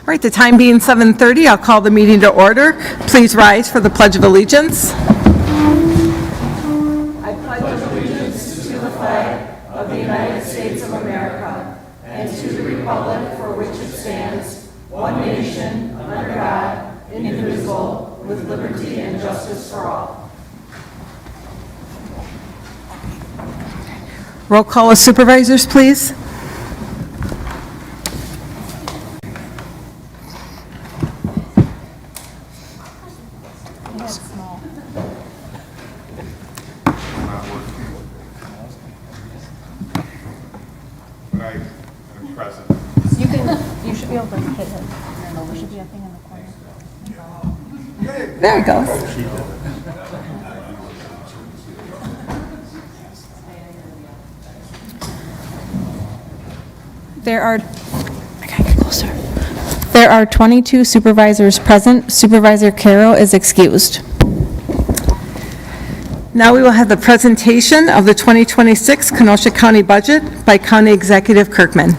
All right, the time being 7:30, I'll call the meeting to order. Please rise for the Pledge of Allegiance. I pledge allegiance to the flag of the United States of America and to the republic for which it stands, one nation, under God, indivisible, with liberty and justice for all. Roll call of supervisors, please. You should be able to hit it. There should be a thing in the corner. There it goes. There are 22 supervisors present. Supervisor Carroll is excused. Now we will have the presentation of the 2026 Kenosha County budget by County Executive Kirkman.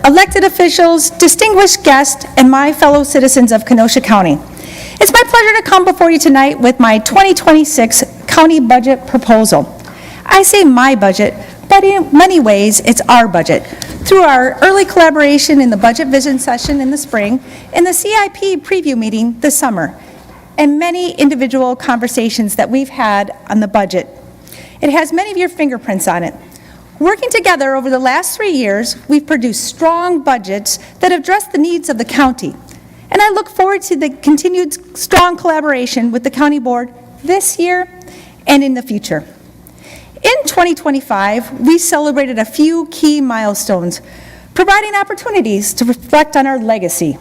Elected officials, distinguished guests, and my fellow citizens of Kenosha County. It's my pleasure to come before you tonight with my 2026 county budget proposal. I say my budget, but in many ways it's our budget. Through our early collaboration in the budget vision session in the spring, and the CIP preview meeting this summer, and many individual conversations that we've had on the budget. It has many of your fingerprints on it. Working together over the last 3 years, we've produced strong budgets that address the needs of the county. And I look forward to the continued strong collaboration with the county board this year and in the future. In 2025, we celebrated a few key milestones, providing opportunities to reflect on our legacy.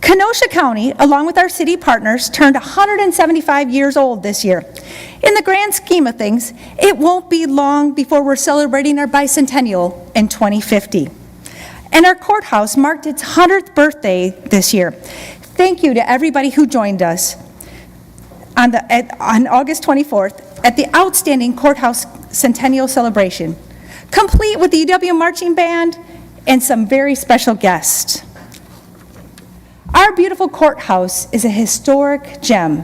Kenosha County, along with our city partners, turned 175 years old this year. In the grand scheme of things, it won't be long before we're celebrating our bicentennial in 2050. And our courthouse marked its 100th birthday this year. Thank you to everybody who joined us on August 24th at the outstanding courthouse centennial celebration, complete with the UW Marching Band and some very special guests. Our beautiful courthouse is a historic gem,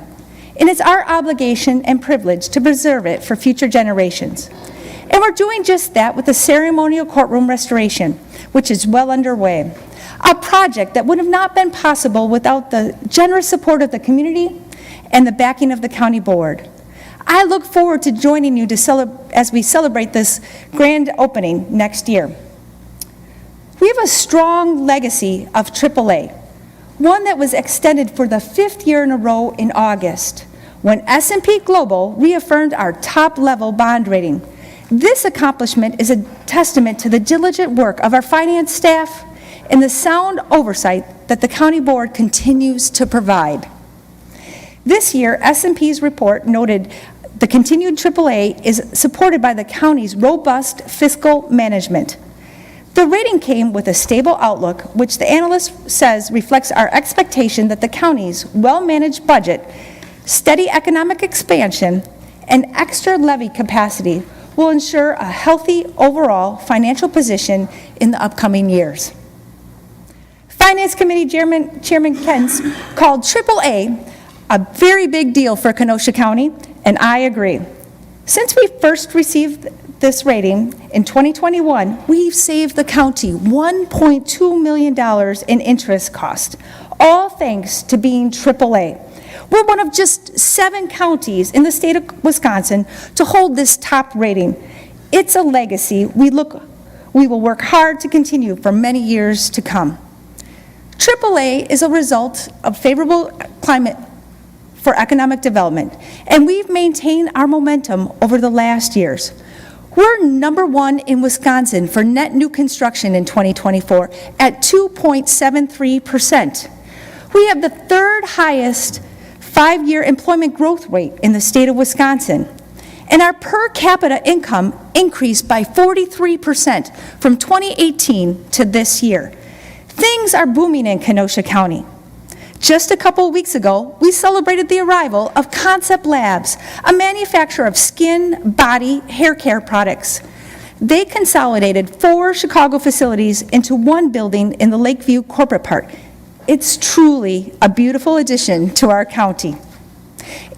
and it's our obligation and privilege to preserve it for future generations. And we're doing just that with the ceremonial courtroom restoration, which is well underway, a project that would have not been possible without the generous support of the community and the backing of the county board. I look forward to joining you as we celebrate this grand opening next year. We have a strong legacy of AAA, one that was extended for the 5th year in a row in August, when S&P Global reaffirmed our top-level bond rating. This accomplishment is a testament to the diligent work of our finance staff and the sound oversight that the county board continues to provide. This year, S&P's report noted the continued AAA is supported by the county's robust fiscal management. The rating came with a stable outlook, which the analyst says reflects our expectation that the county's well-managed budget, steady economic expansion, and extra levy capacity will ensure a healthy overall financial position in the upcoming years. Finance Committee Chairman Kentz called AAA a very big deal for Kenosha County, and I agree. Since we first received this rating in 2021, we've saved the county $1.2 million in interest cost, all thanks to being AAA. We're one of just 7 counties in the state of Wisconsin to hold this top rating. It's a legacy we will work hard to continue for many years to come. AAA is a result of favorable climate for economic development, and we've maintained our momentum over the last years. We're number 1 in Wisconsin for net new construction in 2024 at 2.73%. We have the 3rd highest 5-year employment growth rate in the state of Wisconsin. And our per capita income increased by 43% from 2018 to this year. Things are booming in Kenosha County. Just a couple of weeks ago, we celebrated the arrival of Concept Labs, a manufacturer of skin, body, hair care products. They consolidated 4 Chicago facilities into one building in the Lakeview Corporate Park. It's truly a beautiful addition to our county.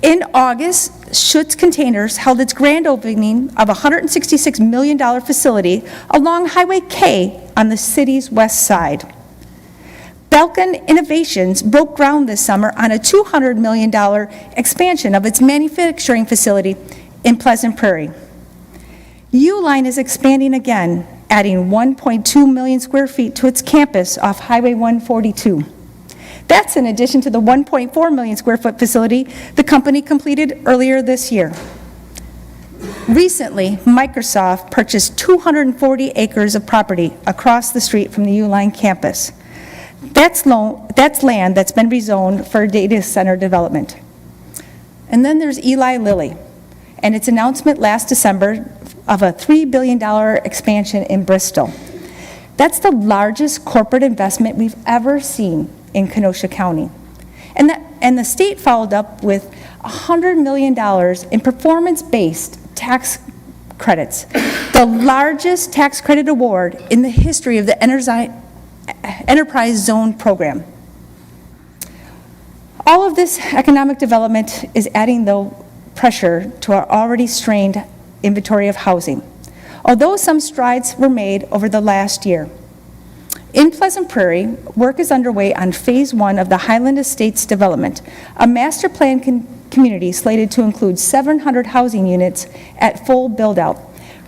In August, Schutz Containers held its grand opening of a $166 million facility along Highway K on the city's west side. Belkin Innovations broke ground this summer on a $200 million expansion of its manufacturing facility in Pleasant Prairie. Uline is expanding again, adding 1.2 million square feet to its campus off Highway 142. That's in addition to the 1.4 million square foot facility the company completed earlier this year. Recently, Microsoft purchased 240 acres of property across the street from the Uline campus. That's land that's been rezoned for data center development. And then there's Eli Lilly and its announcement last December of a $3 billion expansion in Bristol. That's the largest corporate investment we've ever seen in Kenosha County. And the state followed up with $100 million in performance-based tax credits, the largest tax credit award in the history of the Enterprise Zone program. All of this economic development is adding, though, pressure to our already strained inventory of housing, although some strides were made over the last year. In Pleasant Prairie, work is underway on Phase 1 of the Highland Estates development, a master plan community slated to include 700 housing units at full build-out,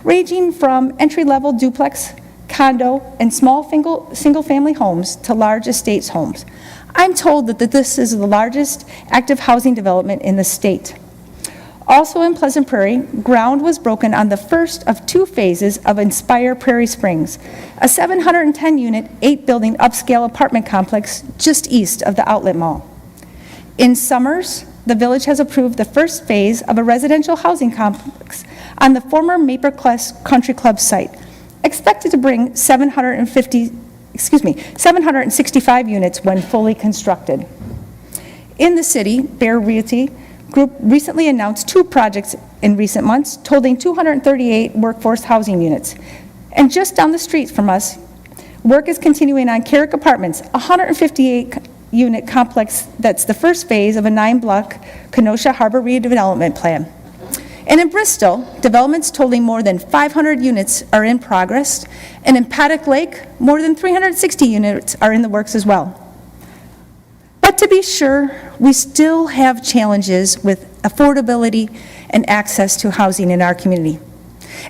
ranging from entry-level duplex, condo, and small single-family homes to large estates homes. I'm told that this is the largest active housing development in the state. Also in Pleasant Prairie, ground was broken on the first of 2 phases of Inspire Prairie Springs, a 710-unit, 8-building upscale apartment complex just east of the Outlet Mall. In Summers, the village has approved the first phase of a residential housing complex on the former Maple Crest Country Club site, expected to bring 765 units when fully constructed. In the city, Bear Realty Group recently announced 2 projects in recent months, totaling 238 workforce housing units. And just down the street from us, work is continuing on Carrick Apartments, a 158-unit complex that's the first phase of a 9-block Kenosha Harbor redevelopment plan. And in Bristol, developments totaling more than 500 units are in progress, and in Paddock Lake, more than 360 units are in the works as well. But to be sure, we still have challenges with affordability and access to housing in our community.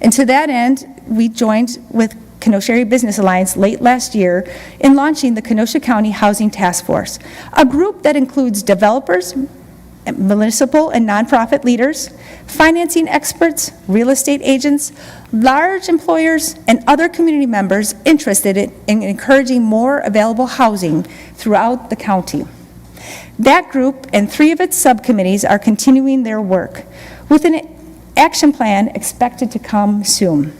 And to that end, we joined with Kenosha Area Business Alliance late last year in launching the Kenosha County Housing Task Force, a group that includes developers, municipal and nonprofit leaders, financing experts, real estate agents, large employers, and other community members interested in encouraging more available housing throughout the county. That group and 3 of its subcommittees are continuing their work, with an action plan expected to come soon.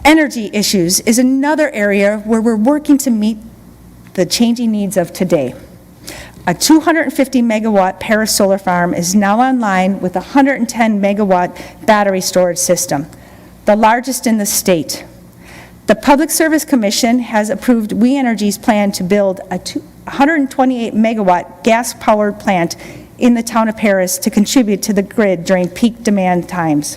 Energy issues is another area where we're working to meet the changing needs of today. A 250 megawatt Paris solar farm is now online with a 110 megawatt battery storage system, the largest in the state. The Public Service Commission has approved We Energy's plan to build a 128 megawatt gas-powered plant in the town of Paris to contribute to the grid during peak demand times.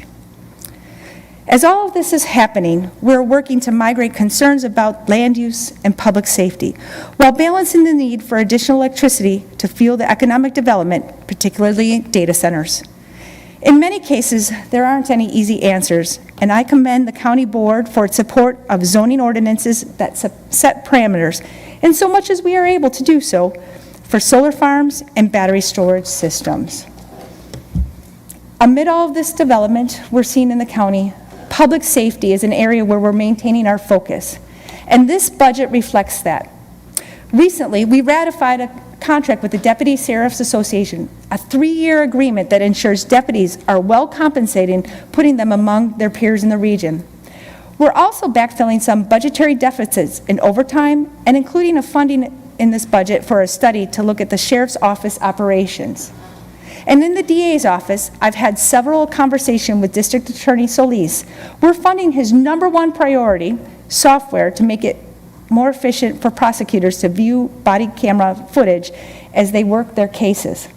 As all of this is happening, we're working to migrate concerns about land use and public safety, while balancing the need for additional electricity to fuel the economic development, particularly data centers. In many cases, there aren't any easy answers, and I commend the county board for its support of zoning ordinances that set parameters, in so much as we are able to do so, for solar farms and battery storage systems. Amid all of this development we're seeing in the county, public safety is an area where we're maintaining our focus, and this budget reflects that. Recently, we ratified a contract with the Deputy Sheriff's Association, a 3-year agreement that ensures deputies are well compensated, putting them among their peers in the region. We're also backfilling some budgetary deficits in overtime and including a funding in this budget for a study to look at the sheriff's office operations. And in the DA's office, I've had several conversations with District Attorney Solis. We're funding his #1 priority, software, to make it more efficient for prosecutors to view body camera footage as they work their cases.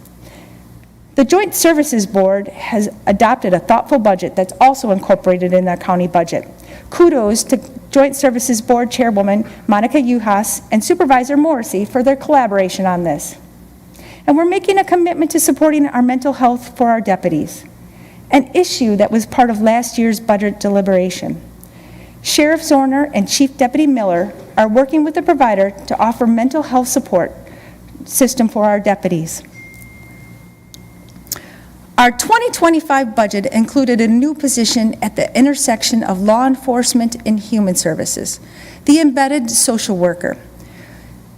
The Joint Services Board has adopted a thoughtful budget that's also incorporated in our county budget. Kudos to Joint Services Board Chairwoman Monica Uhas and Supervisor Morrissey for their collaboration on this. And we're making a commitment to supporting our mental health for our deputies, an issue that was part of last year's budget deliberation. Sheriff Zorner and Chief Deputy Miller are working with the provider to offer mental health support system for our deputies. Our 2025 budget included a new position at the intersection of law enforcement and human services, the embedded social worker,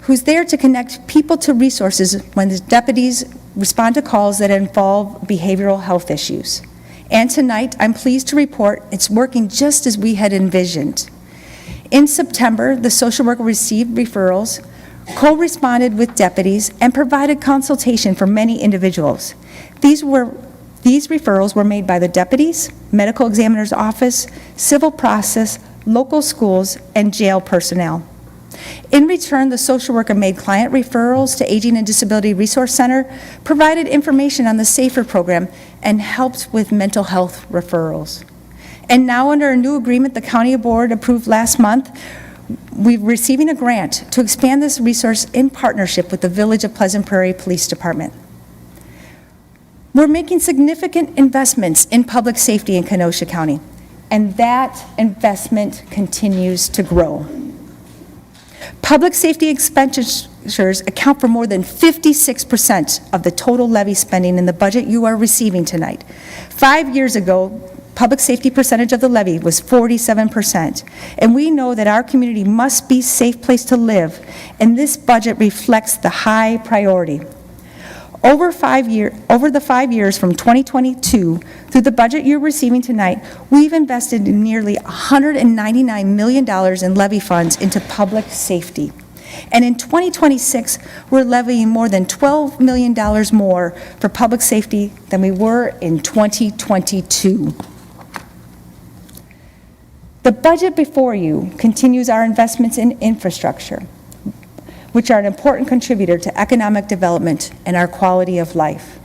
who's there to connect people to resources when the deputies respond to calls that involve behavioral health issues. And tonight, I'm pleased to report it's working just as we had envisioned. In September, the social worker received referrals, co-responded with deputies, and provided consultation for many individuals. These referrals were made by the deputies, medical examiner's office, civil process, local schools, and jail personnel. In return, the social worker made client referrals to Aging and Disability Resource Center, provided information on the SAFER program, and helped with mental health referrals. And now, under a new agreement the county board approved last month, we're receiving a grant to expand this resource in partnership with the Village of Pleasant Prairie Police Department. We're making significant investments in public safety in Kenosha County, and that investment continues to grow. Public safety expenditures account for more than 56% of the total levy spending in the budget you are receiving tonight. 5 years ago, public safety percentage of the levy was 47%, and we know that our community must be a safe place to live, and this budget reflects the high priority. Over the 5 years from 2022 through the budget you're receiving tonight, we've invested nearly $199 million in levy funds into public safety. And in 2026, we're levying more than $12 million more for public safety than we were in 2022. The budget before you continues our investments in infrastructure, which are an important contributor to economic development and our quality of life.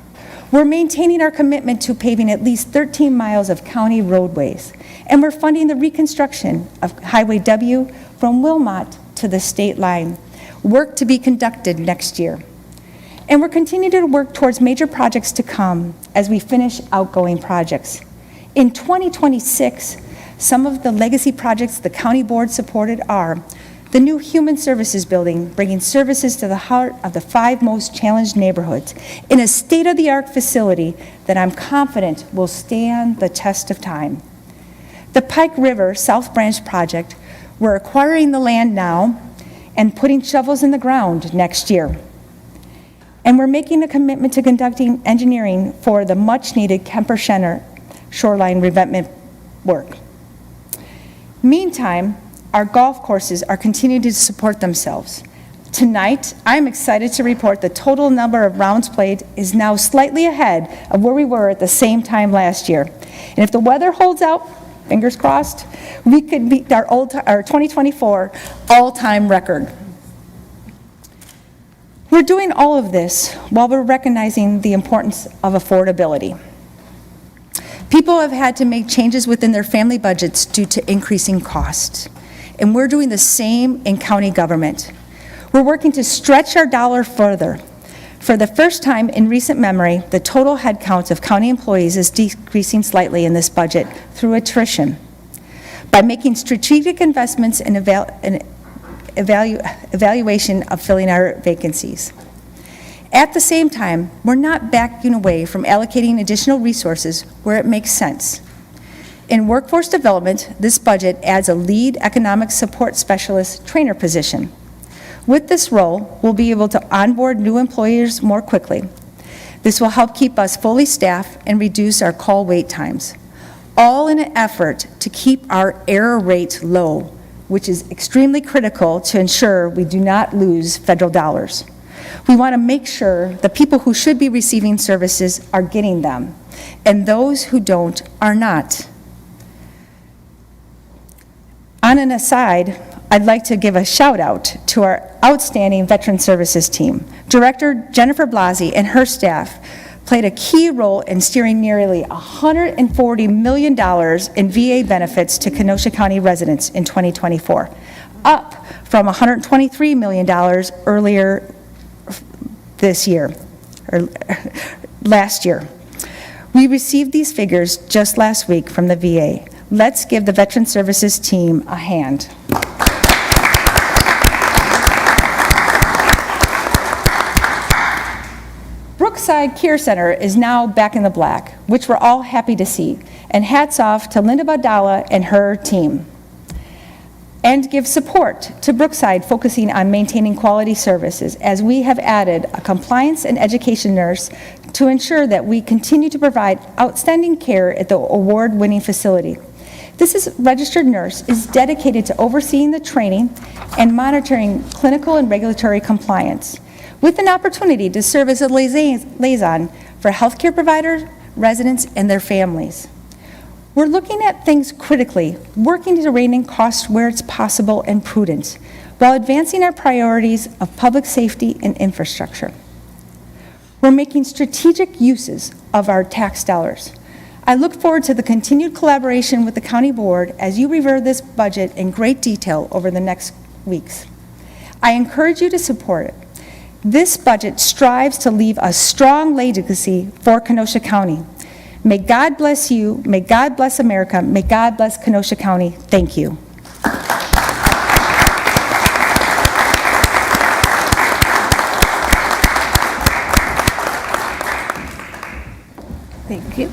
We're maintaining our commitment to paving at least 13 miles of county roadways, and we're funding the reconstruction of Highway W from Wilmot to the state line, work to be conducted next year. And we're continuing to work towards major projects to come as we finish outgoing projects. In 2026, some of the legacy projects the county board supported are the new Human Services Building, bringing services to the heart of the 5 most challenged neighborhoods in a state-of-the-art facility that I'm confident will stand the test of time. The Pike River South Branch project, we're acquiring the land now and putting shovels in the ground next year. And we're making a commitment to conducting engineering for the much-needed Kemper-Schenner shoreline revetment work. Meantime, our golf courses are continuing to support themselves. Tonight, I'm excited to report the total number of rounds played is now slightly ahead of where we were at the same time last year. And if the weather holds out, fingers crossed, we could beat our 2024 all-time record. We're doing all of this while we're recognizing the importance of affordability. People have had to make changes within their family budgets due to increasing costs. And we're doing the same in county government. We're working to stretch our dollar further. For the first time in recent memory, the total headcount of county employees is decreasing slightly in this budget through attrition. By making strategic investments in evaluation of filling our vacancies. At the same time, we're not backing away from allocating additional resources where it makes sense. In workforce development, this budget adds a lead economic support specialist trainer position. With this role, we'll be able to onboard new employers more quickly. This will help keep us fully staffed and reduce our call wait times. all in an effort to keep our error rate low, which is extremely critical to ensure we do not lose federal dollars. We want to make sure the people who should be receiving services are getting them, and those who don't are not. On an aside, I'd like to give a shout out to our outstanding Veteran Services team. Director Jennifer Blasi and her staff played a key role in steering nearly $140 million in VA benefits to Kenosha County residents in 2024, up from $123 million earlier this year, or last year. We received these figures just last week from the VA. Let's give the Veteran Services team a hand. Brookside Care Center is now back in the black, which we're all happy to see, and hats off to Linda Badala and her team. And give support to Brookside, focusing on maintaining quality services, as we have added a compliance and education nurse to ensure that we continue to provide outstanding care at the award-winning facility. This registered nurse is dedicated to overseeing the training and monitoring clinical and regulatory compliance, with an opportunity to serve as a liaison for healthcare providers, residents, and their families. We're looking at things critically, working to rein in costs where it's possible and prudent, while advancing our priorities of public safety and infrastructure. We're making strategic uses of our tax dollars. I look forward to the continued collaboration with the County Board as you review this budget in great detail over the next weeks. I encourage you to support it. This budget strives to leave a strong legacy for Kenosha County. May God bless you, may God bless America, may God bless Kenosha County. Thank you. Thank you.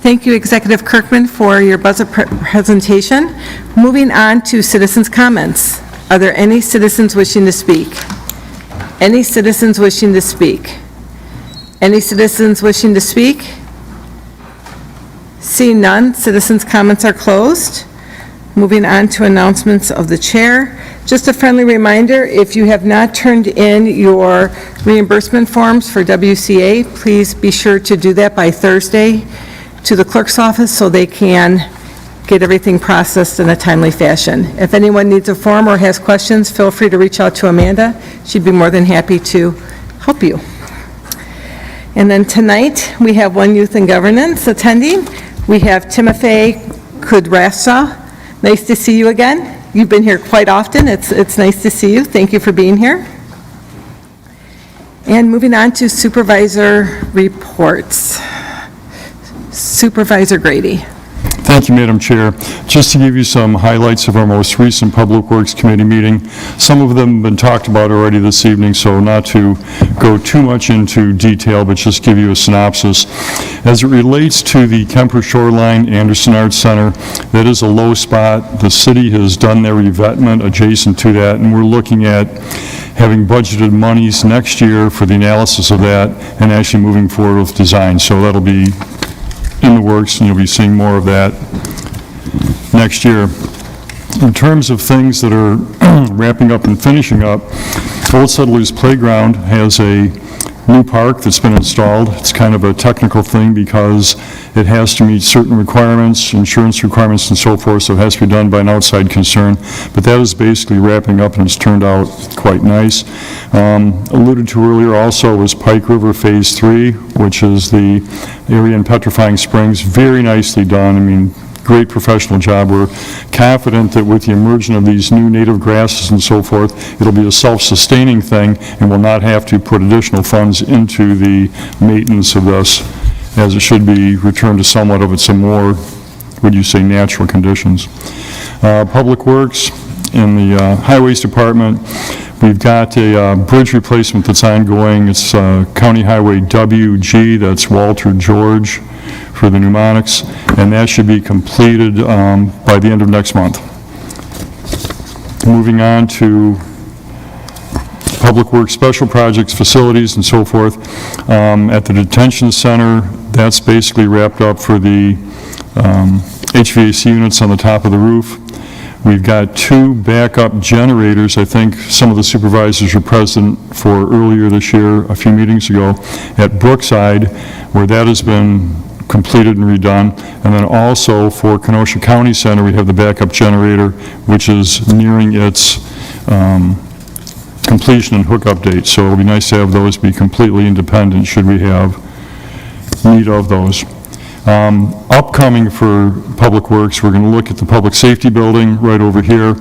Thank you, Executive Kirkman, for your budget presentation. Moving on to citizens' comments. Are there any citizens wishing to speak? Any citizens wishing to speak? Any citizens wishing to speak? Seeing none, citizens' comments are closed. Moving on to announcements of the chair. Just a friendly reminder, if you have not turned in your reimbursement forms for WCA, please be sure to do that by Thursday to the clerk's office so they can get everything processed in a timely fashion. If anyone needs a form or has questions, feel free to reach out to Amanda. She'd be more than happy to help you. And then tonight, we have one youth in governance attending. We have Timothy Kudrasa. Nice to see you again. You've been here quite often. It's nice to see you. Thank you for being here. And moving on to supervisor reports. Supervisor Grady. Thank you, Madam Chair. Just to give you some highlights of our most recent Public Works Committee meeting. Some of them have been talked about already this evening, so not to go too much into detail, but just give you a synopsis. As it relates to the Kemper Shoreline Anderson Arts Center, that is a low spot. The city has done their revetment adjacent to that, and we're looking at having budgeted monies next year for the analysis of that and actually moving forward with design. So that'll be in the works, and you'll be seeing more of that next year. In terms of things that are wrapping up and finishing up, Old Settlers Playground has a new park that's been installed. It's kind of a technical thing because it has to meet certain requirements, insurance requirements and so forth, so it has to be done by an outside concern. But that is basically wrapping up, and it's turned out quite nice. Alluded to earlier also was Pike River Phase 3, which is the area in Petrifying Springs. Very nicely done. I mean, great professional job. We're confident that with the emergence of these new native grasses and so forth, it'll be a self-sustaining thing and we'll not have to put additional funds into the maintenance of this, as it should be returned to somewhat of its more, would you say, natural conditions. Public Works, in the Highways Department, we've got a bridge replacement that's ongoing. It's County Highway WG, that's Walter George for the mnemonics, and that should be completed by the end of next month. Moving on to Public Works Special Projects, Facilities, and so forth. At the detention center, that's basically wrapped up for the HVAC units on the top of the roof. We've got 2 backup generators. I think some of the supervisors were present for earlier this year, a few meetings ago, at Brookside, where that has been completed and redone. And then also for Kenosha County Center, we have the backup generator, which is nearing its completion and hookup date. So it'll be nice to have those be completely independent should we have need of those. Upcoming for Public Works, we're going to look at the Public Safety Building right over here.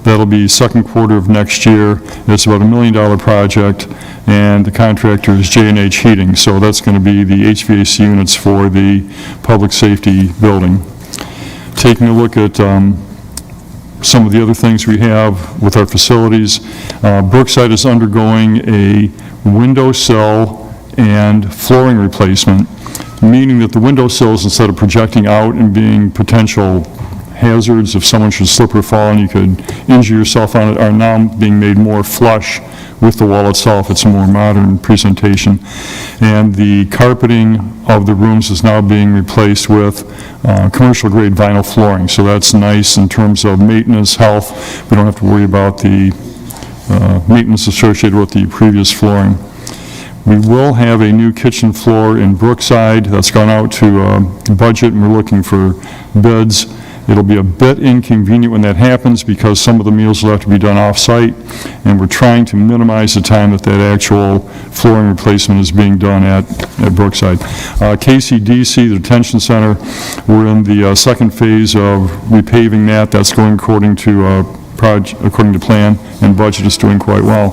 That'll be second quarter of next year. It's about $1 million project, and the contractor is J&H Heating, so that's going to be the HVAC units for the Public Safety Building. Taking a look at some of the other things we have with our facilities, Brookside is undergoing a windowsill and flooring replacement, meaning that the windowsills, instead of projecting out and being potential hazards if someone should slip or fall and you could injure yourself on it, are now being made more flush with the wall itself. It's a more modern presentation. And the carpeting of the rooms is now being replaced with commercial-grade vinyl flooring. So that's nice in terms of maintenance, health. We don't have to worry about the maintenance associated with the previous flooring. We will have a new kitchen floor in Brookside that's gone out to budget, and we're looking for bids. It'll be a bit inconvenient when that happens because some of the meals will have to be done off-site, and we're trying to minimize the time that that actual flooring replacement is being done at Brookside. KCDC, the detention center, we're in the second phase of repaving that. That's going according to plan, and budget is doing quite well.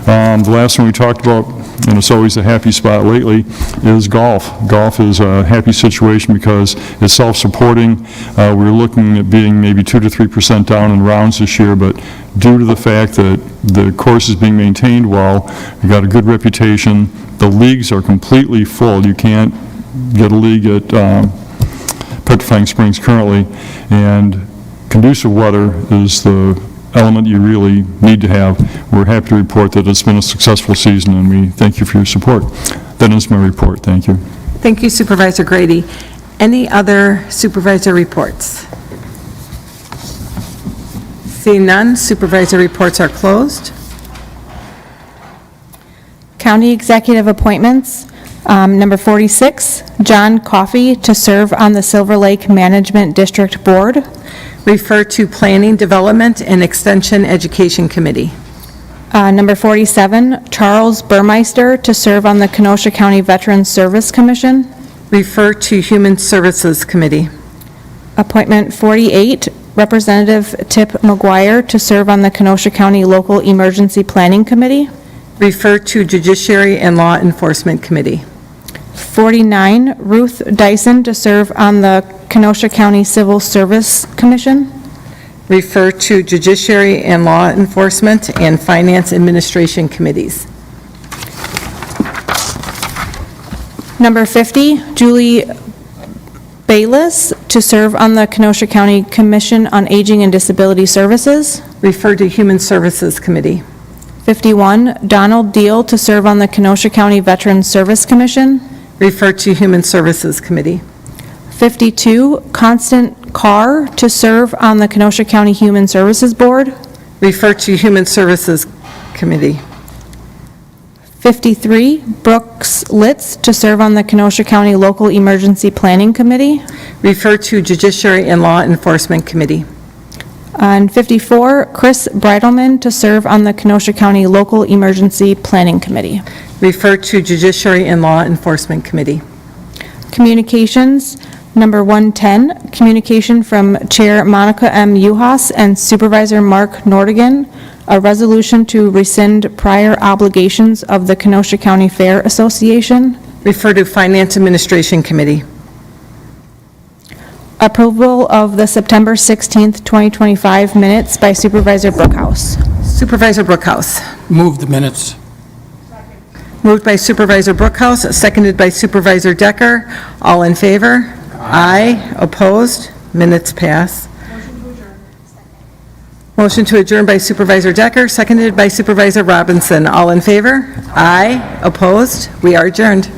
The last one we talked about, and it's always a happy spot lately, is golf. Golf is a happy situation because it's self-supporting. We're looking at being maybe 2 to 3% down in rounds this year, but due to the fact that the course is being maintained well, we got a good reputation. The leagues are completely full. You can't get a league at Petrifying Springs currently, and conducive weather is the element you really need to have. We're happy to report that it's been a successful season, and we thank you for your support. That is my report. Thank you. Thank you, Supervisor Grady. Any other supervisor reports? Seeing none, supervisor reports are closed. County Executive Appointments. Number 46, John Coffey to serve on the Silver Lake Management District Board. Refer to Planning, Development, and Extension Education Committee. Number 47, Charles Burmeister to serve on the Kenosha County Veterans Service Commission. Refer to Human Services Committee. Appointment 48, Representative Tip McGuire to serve on the Kenosha County Local Emergency Planning Committee. Refer to Judiciary and Law Enforcement Committee. 49, Ruth Dyson to serve on the Kenosha County Civil Service Commission. Refer to Judiciary and Law Enforcement and Finance Administration Committees. Number 50, Julie Bayless, to serve on the Kenosha County Commission on Aging and Disability Services. Refer to Human Services Committee. 51, Donald Deal, to serve on the Kenosha County Veterans Service Commission. Refer to Human Services Committee. 52, Constant Carr, to serve on the Kenosha County Human Services Board. Refer to Human Services Committee. 53, Brooks Litz, to serve on the Kenosha County Local Emergency Planning Committee. Refer to Judiciary and Law Enforcement Committee. And 54, Chris Breidelman, to serve on the Kenosha County Local Emergency Planning Committee. Refer to Judiciary and Law Enforcement Committee. Communications, number 110, communication from Chair Monica M. Uhas and Supervisor Mark Nordigan, a resolution to rescind prior obligations of the Kenosha County Fair Association. Refer to Finance Administration Committee. Approval of the September 16th, 2025 minutes by Supervisor Brookhouse. Supervisor Brookhouse. Move the minutes. Moved by Supervisor Brookhouse, seconded by Supervisor Decker. All in favor? Aye. Opposed? Minutes pass. Motion to adjourn by Supervisor Decker, seconded by Supervisor Robinson. All in favor? Aye. Opposed? We are adjourned.